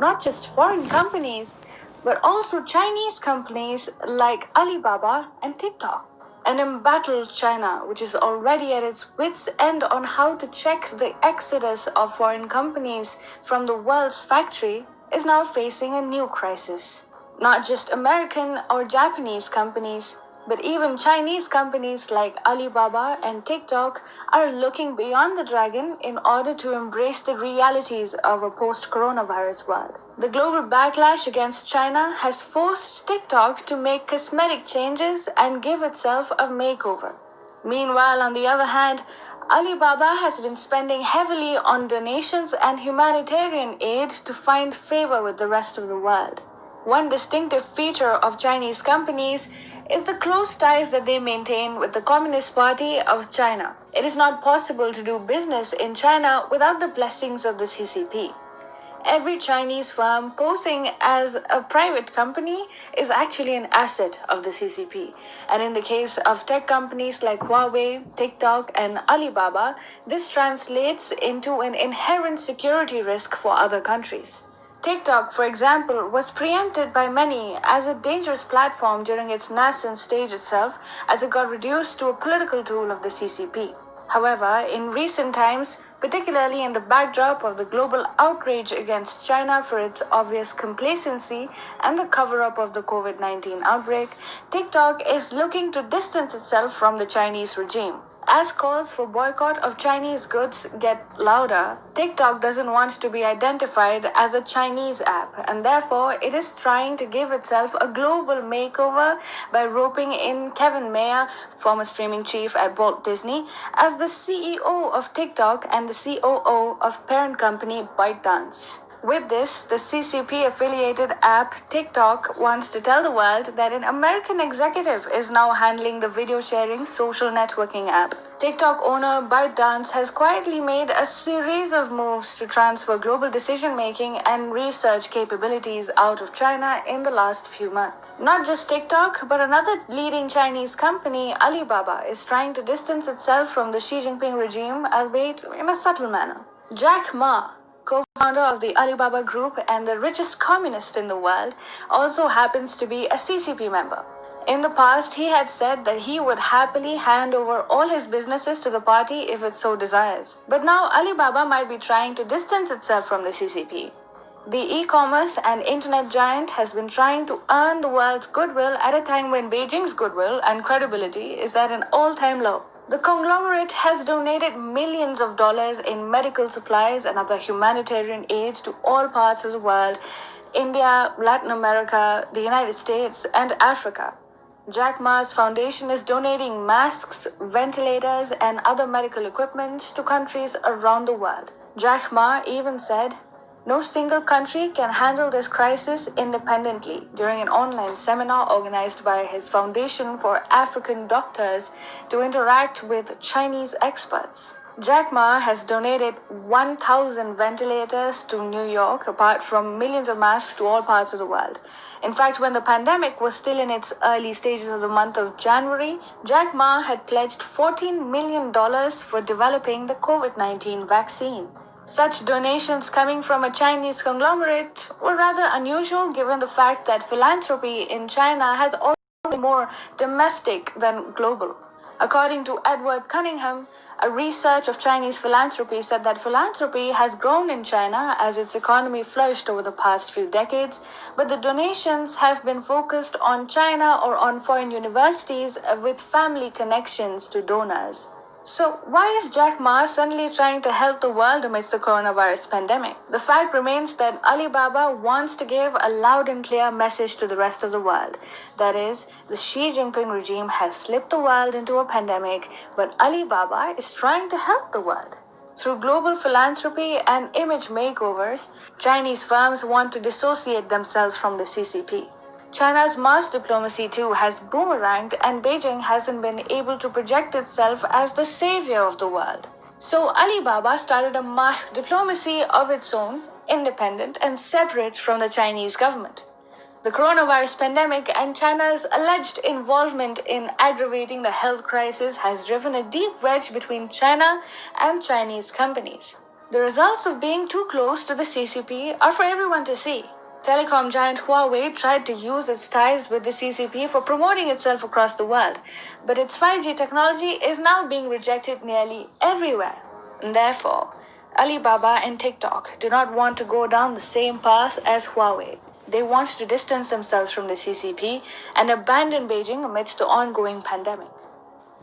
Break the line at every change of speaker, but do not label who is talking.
not just foreign companies, but also Chinese companies like Alibaba and TikTok. An embattled China, which is already at its wits' end on how to check the exodus of foreign companies from the world's factory, is now facing a new crisis. Not just American or Japanese companies, but even Chinese companies like Alibaba and TikTok are looking beyond the dragon in order to embrace the realities of a post-coronavirus world. The global backlash against China has forced TikTok to make cosmetic changes and give itself a makeover. Meanwhile, on the other hand, Alibaba has been spending heavily on donations and humanitarian aid to find favor with the rest of the world. One distinctive feature of Chinese companies is the close ties that they maintain with the Communist Party of China. It is not possible to do business in China without the blessings of the CCP. Every Chinese firm posing as a private company is actually an asset of the CCP. And in the case of tech companies like Huawei, TikTok, and Alibaba, this translates into an inherent security risk for other countries. TikTok, for example, was preempted by many as a dangerous platform during its nascent stage itself, as it got reduced to a political tool of the CCP. However, in recent times, particularly in the backdrop of the global outrage against China for its obvious complacency and the cover-up of the COVID-19 outbreak, TikTok is looking to distance itself from the Chinese regime. As calls for boycott of Chinese goods get louder, TikTok doesn't want to be identified as a Chinese app, and therefore it is trying to give itself a global makeover by roping in Kevin Mayer, former streaming chief at Walt Disney, as the CEO of TikTok and the COO of parent company ByteDance. With this, the CCP-affiliated app TikTok wants to tell the world that an American executive is now handling the video-sharing social networking app. TikTok owner ByteDance has quietly made a series of moves to transfer global decision-making and research capabilities out of China in the last few months. Not just TikTok, but another leading Chinese company, Alibaba, is trying to distance itself from the Xi Jinping regime, albeit in a subtle manner. Jack Ma, co-founder of the Alibaba Group and the richest communist in the world, also happens to be a CCP member. In the past, he had said that he would happily hand over all his businesses to the party if it so desires. But now Alibaba might be trying to distance itself from the CCP. The e-commerce and internet giant has been trying to earn the world's goodwill at a time when Beijing's goodwill and credibility is at an all-time low. The conglomerate has donated millions of dollars in medical supplies and other humanitarian aid to all parts of the world: India, Latin America, the United States, and Africa. Jack Ma's foundation is donating masks, ventilators, and other medical equipment to countries around the world. Jack Ma even said, "No single country can handle this crisis independently," during an online seminar organized by his Foundation for African Doctors to interact with Chinese experts. Jack Ma has donated 1,000 ventilators to New York, apart from millions of masks to all parts of the world. In fact, when the pandemic was still in its early stages of the month of January, Jack Ma had pledged $14 million for developing the COVID-19 vaccine. Such donations coming from a Chinese conglomerate were rather unusual, given the fact that philanthropy in China has always been more domestic than global. According to Edward Cunningham, a research of Chinese philanthropy said that philanthropy has grown in China as its economy flourished over the past few decades, but the donations have been focused on China or on foreign universities with family connections to donors. So why is Jack Ma suddenly trying to help the world amidst the coronavirus pandemic? The fact remains that Alibaba wants to give a loud and clear message to the rest of the world. That is, the Xi Jinping regime has slipped the world into a pandemic, but Alibaba is trying to help the world. Through global philanthropy and image makeovers, Chinese firms want to dissociate themselves from the CCP. China's mass diplomacy too has boomeranged, and Beijing hasn't been able to project itself as the savior of the world. So Alibaba started a mass diplomacy of its own, independent and separate from the Chinese government. The coronavirus pandemic and China's alleged involvement in aggravating the health crisis has driven a deep wedge between China and Chinese companies. The results of being too close to the CCP are for everyone to see. Telecom giant Huawei tried to use its ties with the CCP for promoting itself across the world, but its 5G technology is now being rejected nearly everywhere. And therefore, Alibaba and TikTok do not want to go down the same path as Huawei. They want to distance themselves from the CCP and abandon Beijing amidst the ongoing pandemic.